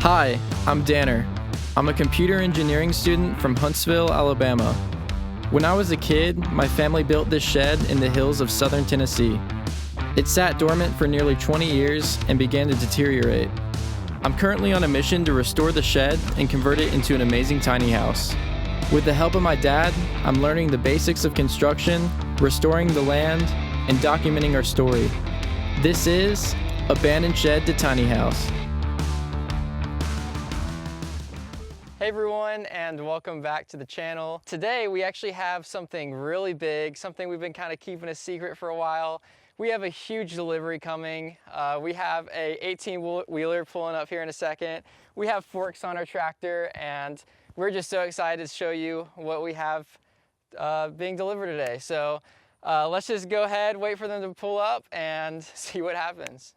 Hi, I'm Danner. I'm a computer engineering student from Huntsville, Alabama. When I was a kid, my family built this shed in the hills of southern Tennessee. It sat dormant for nearly 20 years and began to deteriorate. I'm currently on a mission to restore the shed and convert it into an amazing tiny house. With the help of my dad, I'm learning the basics of construction, restoring the land, and documenting our story. This is Abandoned Shed to Tiny House. Hey everyone, and welcome back to the channel. Today we actually have something really big, something we've been kind of keeping a secret for a while. We have a huge delivery coming. We have a 18-wheeler pulling up here in a second. We have forks on our tractor, and we're just so excited to show you what we have being delivered today. So let's just go ahead, wait for them to pull up, and see what happens.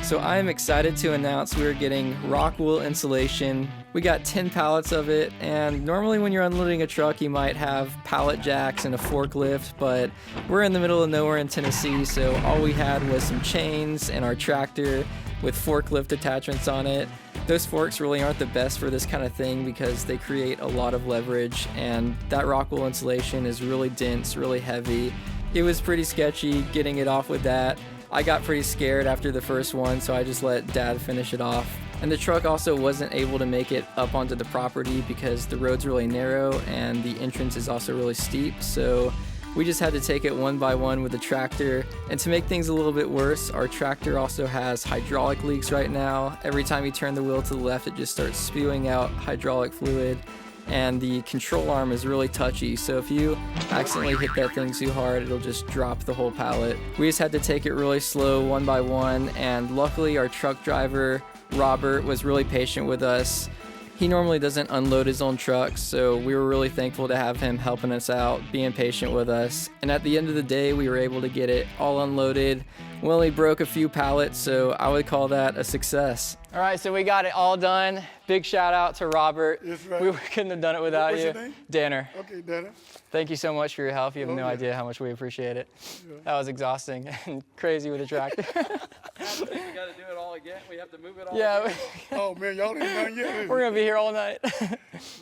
So I am excited to announce we're getting Rockwool insulation. We got 10 pallets of it, and normally when you're unloading a truck you might have pallet jacks and a forklift, but we're in the middle of nowhere in Tennessee, so all we had was some chains and our tractor with forklift attachments on it. Those forks really aren't the best for this kind of thing because they create a lot of leverage, and that Rockwool insulation is really dense, really heavy. It was pretty sketchy getting it off with that. I got pretty scared after the first one, so I just let Dad finish it off. And the truck also wasn't able to make it up onto the property because the road's really narrow and the entrance is also really steep, so we just had to take it one by one with the tractor. And to make things a little bit worse, our tractor also has hydraulic leaks right now. Every time you turn the wheel to the left, it just starts spewing out hydraulic fluid. And the control arm is really touchy, so if you accidentally hit that thing too hard, it'll just drop the whole pallet. We just had to take it really slow, one by one, and luckily our truck driver, Robert, was really patient with us. He normally doesn't unload his own trucks, so we were really thankful to have him helping us out, being patient with us. And at the end of the day, we were able to get it all unloaded. We only broke a few pallets, so I would call that a success. All right, so we got it all done. Big shout out to Robert. That's right. We couldn't have done it without What's you. your name? Danner. Okay, Danner. Thank you so much for your help. You have no idea how much we appreciate it. Yeah. That was exhausting and crazy with a tractor. We got to do it all again. We have to move it all Yeah. again. Oh, man, y'all ain't done yet. We're going to be here all night.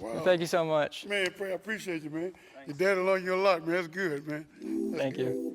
Wow. Thank you so much. Man, I appreciate you, man. Your dad will learn you a lot, man. That's good, man. That's Thank good. you.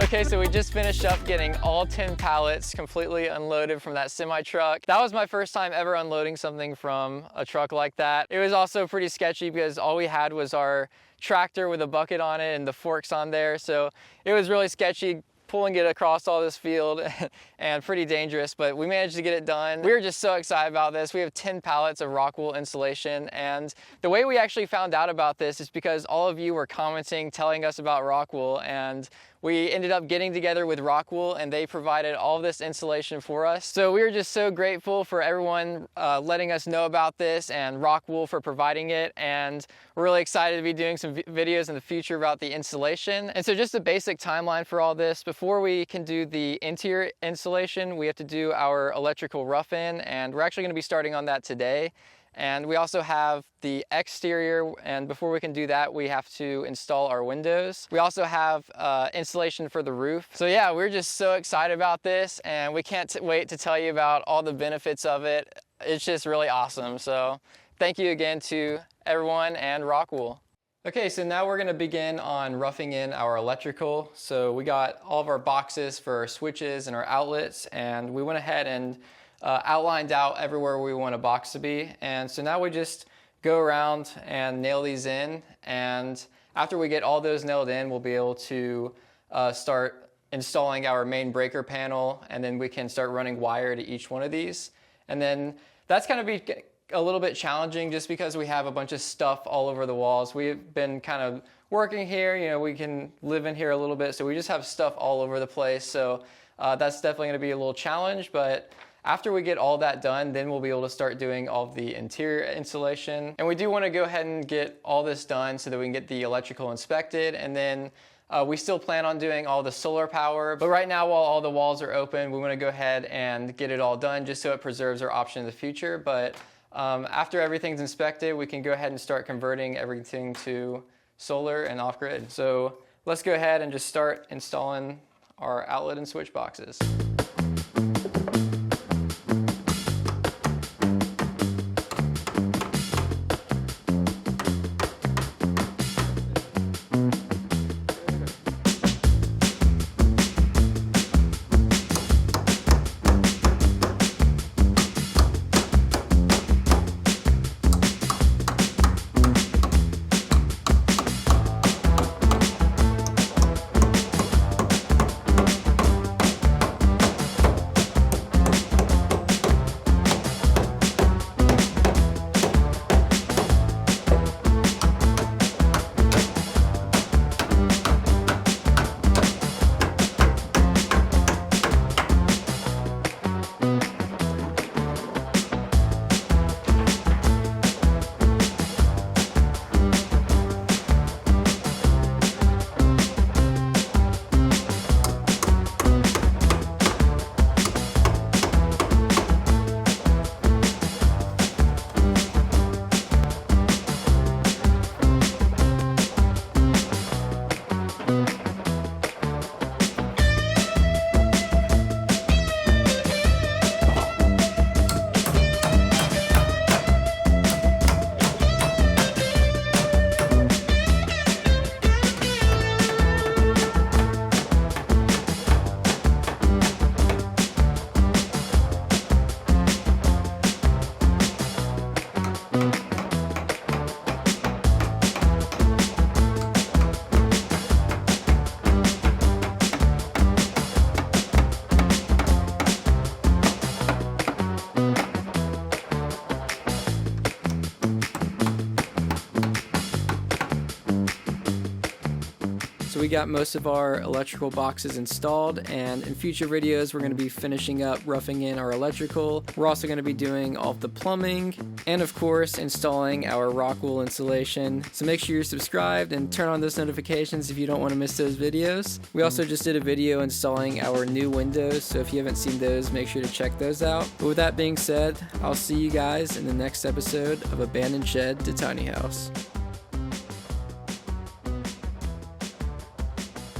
Okay, so we just finished up getting all 10 pallets completely unloaded from that semi-truck. That was my first time ever unloading something from a truck like that. It was also pretty sketchy because all we had was our tractor with a bucket on it and the forks on there, so it was really sketchy pulling it across all this field and pretty dangerous, but we managed to get it done. We were just so excited about this. We have 10 pallets of Rockwool insulation, and the way we actually found out about this is because all of you were commenting, telling us about Rockwool, and we ended up getting together with Rockwool and they provided all of this insulation for us. So we were just so grateful for everyone letting us know about this and Rockwool for providing it. And we're really excited to be doing some videos in the future about the insulation. And so just a basic timeline for all this. Before we can do the interior insulation, we have to do our electrical rough-in, and we're actually gonna be starting on that today. And we also have the exterior, and before we can do that, we have to install our windows. We also have insulation for the roof. So yeah, we're just so excited about this, and we can't wait to tell you about all the benefits of it. It's just really awesome. So thank you again to everyone and Rockwool. Okay, so now we're gonna begin on roughing in our electrical. So we got all of our boxes for our switches and our outlets, and we went ahead and outlined out everywhere we want a box to be. And so now we just go around and nail these in, and after we get all those nailed in, we'll be able to start installing our main breaker panel, and then we can start running wire to each one of these. And then that's going to be a little bit challenging just because we have a bunch of stuff all over the walls. We've been kind of working here, you know, we can live in here a little bit, so we just have stuff all over the place. So that's definitely going to be a little challenge, but after we get all that done, then we'll be able to start doing all of the interior insulation. And we do want to go ahead and get all this done so that we can get the electrical inspected, and then we still plan on doing all the solar power. But right now, while all the walls are open, we want to go ahead and get it all done just so it preserves our option in the future. But after everything's inspected, we can go ahead and start converting everything to solar and off-grid. So let's go ahead and just start installing our outlet and switch boxes. So we got most of our electrical boxes installed, and in future videos we're going to be finishing up roughing in our electrical. We're also going to be doing all of the plumbing and of course installing our Rockwool insulation. So make sure you're subscribed and turn on those notifications if you don't want to miss those videos. We also just did a video installing our new windows, so if you haven't seen those, make sure to check those out. But with that being said, I'll see you guys in the next episode of Abandoned Shed to Tiny House.